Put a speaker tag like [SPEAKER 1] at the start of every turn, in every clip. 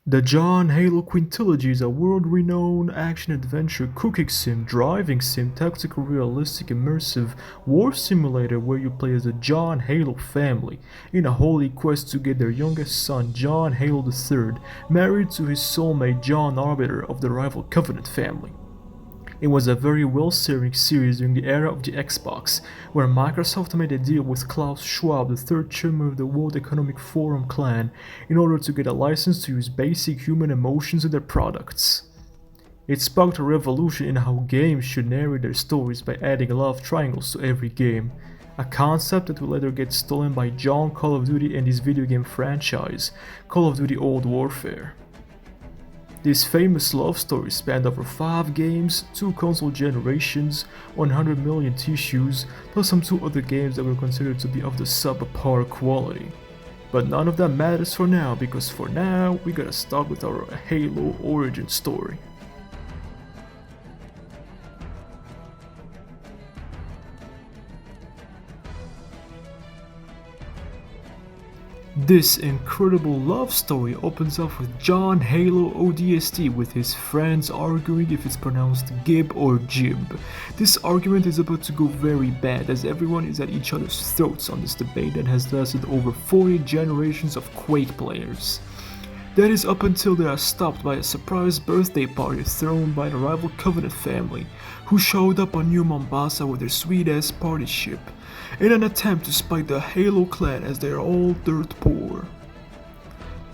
[SPEAKER 1] The John Halo Quintilogy is a world-renowned action-adventure cooking sim, driving sim, tactical realistic immersive war simulator where you play as the John Halo family in a holy quest to get their youngest son, John Halo III, married to his soulmate John Arbiter of the rival Covenant family. It was a very well-selling series during the era of the Xbox, where Microsoft made a deal with Klaus Schwab, the third chairman of the World Economic Forum clan, in order to get a license to use basic human emotions in their products. It sparked a revolution in how games should narrate their stories by adding love triangles to every game, a concept that will later get stolen by John Call of Duty and his video game franchise, Call of Duty Old Warfare. This famous love story spanned over 5 games, 2 console generations, 100 million tissues, plus some 2 other games that were considered to be of the subpar quality. But none of that matters for now, because for now, we gotta start with our Halo origin story. This incredible love story opens up with John Halo ODST with his friends arguing if it's pronounced Gib or Jib. This argument is about to go very bad as everyone is at each other's throats on this debate that has lasted over 40 generations of Quake players. That is up until they are stopped by a surprise birthday party thrown by the rival Covenant family, who showed up on New Mombasa with their sweet-ass party ship, in an attempt to spite the Halo clan as they are all dirt poor.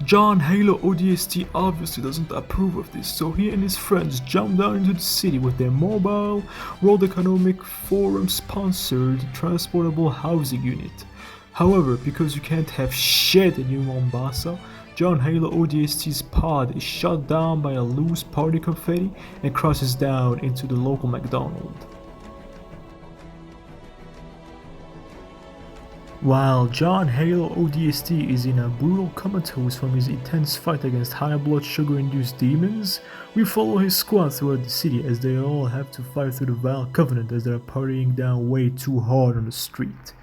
[SPEAKER 1] John Halo ODST obviously doesn't approve of this, so he and his friends jump down into the city with their mobile, World Economic Forum sponsored transportable housing unit. However, because you can't have shit in New Mombasa, John Halo ODST's pod is shot down by a loose party confetti and crashes down into the local McDonald's. While John Halo ODST is in a brutal comatose from his intense fight against high blood sugar induced demons, we follow his squad throughout the city as they all have to fight through the vile Covenant as they are partying down way too hard on the street.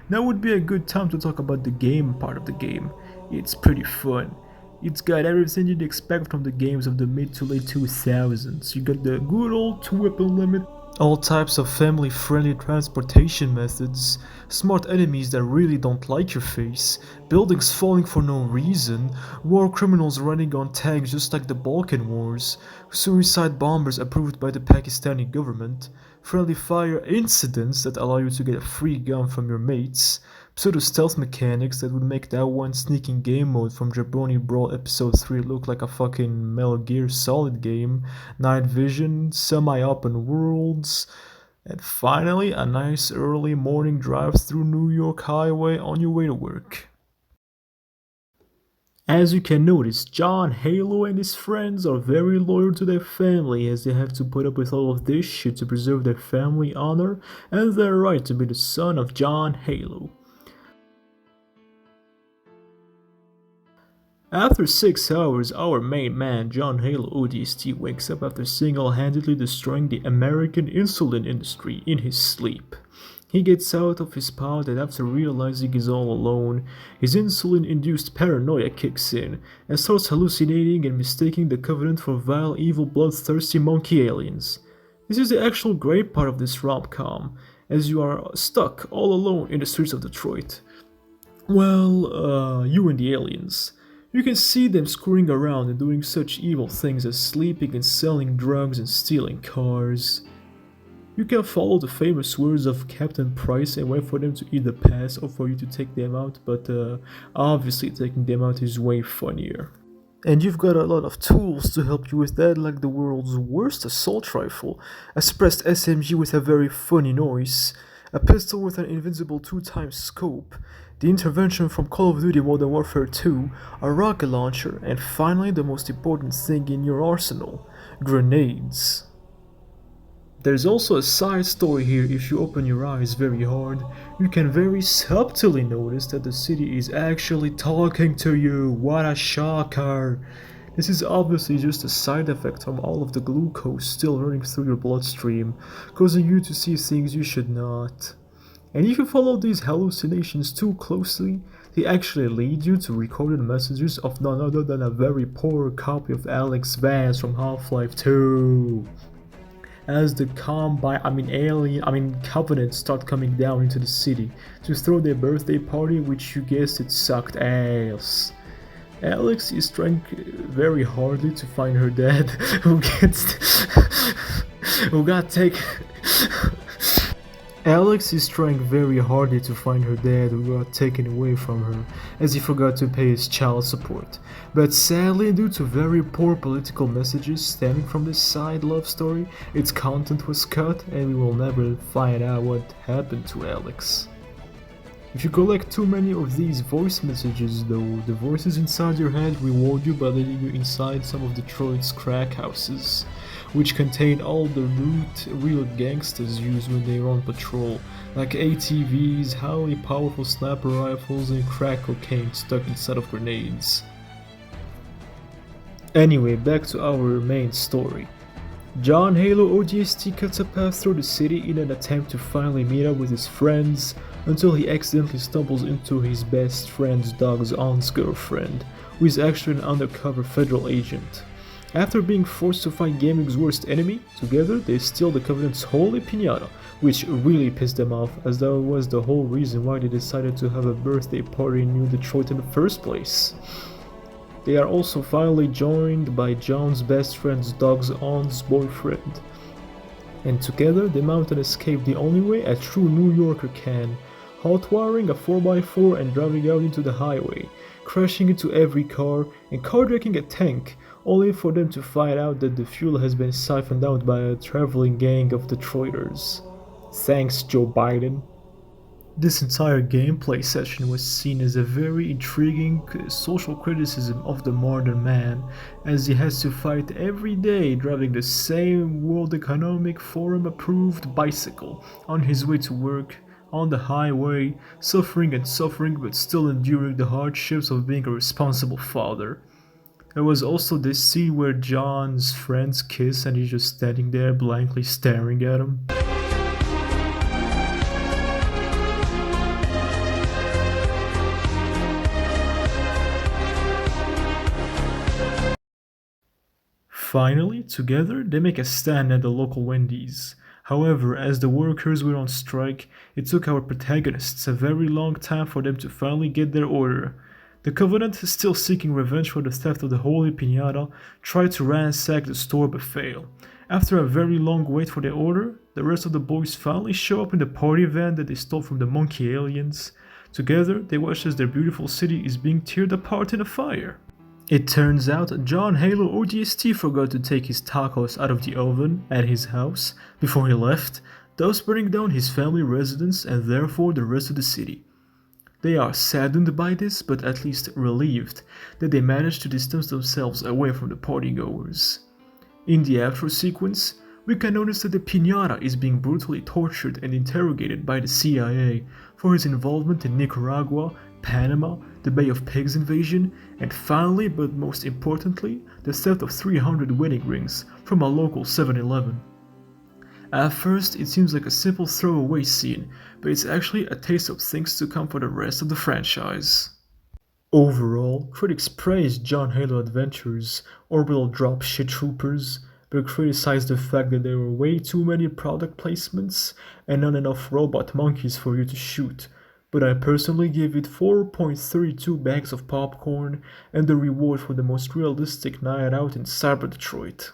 [SPEAKER 1] Now would be a good time to talk about the game part of the game. It's pretty fun. It's got everything you'd expect from the games of the mid to late 2000s. You got the good old 2 weapon limit, all types of family-friendly transportation methods, smart enemies that really don't like your face, buildings falling for no reason, war criminals running on tanks just like the Balkan Wars, suicide bombers approved by the Pakistani government, friendly fire incidents that allow you to get a free gun from your mates, pseudo-stealth mechanics that would make that one sneaking game mode from Jabroni Brawl Episode 3 look like a fucking Metal Gear Solid game, night vision, semi-open worlds, and finally a nice early morning drive through New York highway on your way to work. As you can notice, John Halo and his friends are very loyal to their family as they have to put up with all of this shit to preserve their family honor and their right to be the son of John Halo. After 6 hours, our main man, John Halo ODST, wakes up after single-handedly destroying the American insulin industry in his sleep. He gets out of his pod and after realizing he's all alone, his insulin-induced paranoia kicks in and starts hallucinating and mistaking the Covenant for vile, evil, bloodthirsty monkey aliens. This is the actual great part of this rom-com, as you are stuck all alone in the streets of Detroit. Well, you and the aliens. You can see them screwing around and doing such evil things as sleeping and selling drugs and stealing cars. You can follow the famous words of Captain Price and wait for them to either pass or for you to take them out, but obviously taking them out is way funnier. And you've got a lot of tools to help you with that, like the world's worst assault rifle, a suppressed SMG with a very funny noise, a pistol with an invincible 2x scope, the intervention from Call of Duty Modern Warfare 2, a rocket launcher, and finally the most important thing in your arsenal, grenades. There's also a side story here. If you open your eyes very hard, you can very subtly notice that the city is actually talking to you. What a shocker! This is obviously just a side effect from all of the glucose still running through your bloodstream, causing you to see things you should not. And if you follow these hallucinations too closely, They actually lead you to recorded messages of none other than a very poor copy of Alex Vance from Half-Life 2. As the Covenant start coming down into the city to throw their birthday party, which you guessed it sucked ass. Alex is trying very hardly to find her dad, who got taken. Alex is trying very hardly to find her dad who got taken away from her, as he forgot to pay his child support. But sadly, due to very poor political messages stemming from this side love story, its content was cut and we will never find out what happened to Alex. If you collect too many of these voice messages though, the voices inside your head reward you by letting you inside some of Detroit's crack houses, which contain all the loot real gangsters use when they're on patrol, like ATVs, highly powerful sniper rifles, and crack cocaine stuck inside of grenades. Anyway, back to our main story. John Halo ODST cuts a path through the city in an attempt to finally meet up with his friends, until he accidentally stumbles into his best friend's dog's aunt's girlfriend, who is actually an undercover federal agent. After being forced to fight gaming's worst enemy, together they steal the Covenant's holy piñata, which really pissed them off, as that was the whole reason why they decided to have a birthday party in New Detroit in the first place. They are also finally joined by John's best friend's dog's aunt's boyfriend. And together they mount an escape the only way a true New Yorker can, hotwiring a 4x4 and driving out into the highway, crashing into every car and carjacking a tank, only for them to find out that the fuel has been siphoned out by a traveling gang of Detroiters. Thanks, Joe Biden. This entire gameplay session was seen as a very intriguing social criticism of the modern man, as he has to fight every day driving the same World Economic Forum approved bicycle on his way to work, on the highway, suffering but still enduring the hardships of being a responsible father. There was also this scene where John's friends kiss and he's just standing there blankly staring at him. Finally, together, they make a stand at the local Wendy's. However, as the workers were on strike, it took our protagonists a very long time for them to finally get their order. The Covenant, still seeking revenge for the theft of the Holy Piñata, tried to ransack the store but failed. After a very long wait for their order, the rest of the boys finally show up in the party van that they stole from the monkey aliens. Together, they watch as their beautiful city is being teared apart in a fire. It turns out John Halo ODST forgot to take his tacos out of the oven at his house before he left, thus burning down his family residence and therefore the rest of the city. They are saddened by this, but at least relieved that they managed to distance themselves away from the partygoers. In the after sequence, we can notice that the piñata is being brutally tortured and interrogated by the CIA for his involvement in Nicaragua, Panama, the Bay of Pigs invasion, and finally, but most importantly, the theft of 300 wedding rings from a local 7-Eleven. At first, it seems like a simple throwaway scene, but it's actually a taste of things to come for the rest of the franchise. Overall, critics praised John Halo Adventures, Orbital Drop Shit Troopers, but criticized the fact that there were way too many product placements and not enough robot monkeys for you to shoot. But I personally give it 4.32 bags of popcorn and the reward for the most realistic night out in Cyber Detroit.